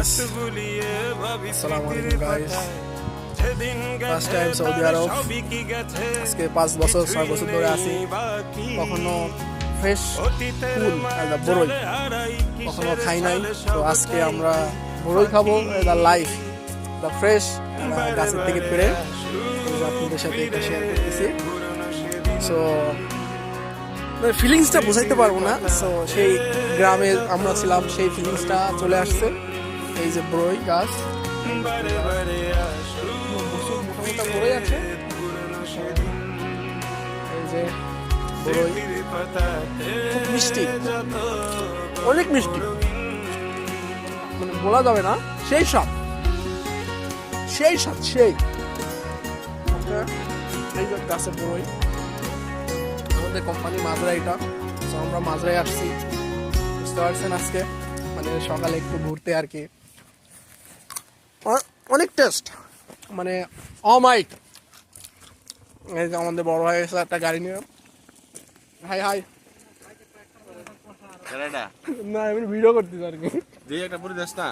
guys. Assalamualaikum guys. First time Saudi Arab. আজকে 5 বছর 6 বছর ধরে আছি। কখনো ফ্রেশ ফুল আর বড়ই কখনো খাই নাই। তো আজকে আমরা বড়ই খাবো, দা লাইফ দা ফ্রেশ গাছের থেকে পেড়ে আপনাদের সাথে এটা শেয়ার করতেছি। সো ফিলিংসটা বোঝাইতে পারবো না। সো সেই গ্রামে আমরা ছিলাম, সেই ফিলিংসটা চলে আসছে। এই যে বড়ই গাছ, মোটামোটা বড়ই আছে। এই যে বড়ই খুব মিষ্টি, অনেক মিষ্টি, মানে বলা যাবে না। সেই সব সেই সব সেই এই যে গাছের বড়ই, আমাদের কোম্পানি মাজরা এটা। তো আমরা মাজরায় আসছি, বুঝতে পারছেন। আজকে মানে সকালে একটু ঘুরতে আর কি। অনেক টেস্ট, মানে অমাইক। এই যে আমাদের বড় ভাই এসে একটা গাড়ি নিয়ে, হাই হাই না আমি ভিডিও করতেছি আর কি। একটা পুরি দেশ না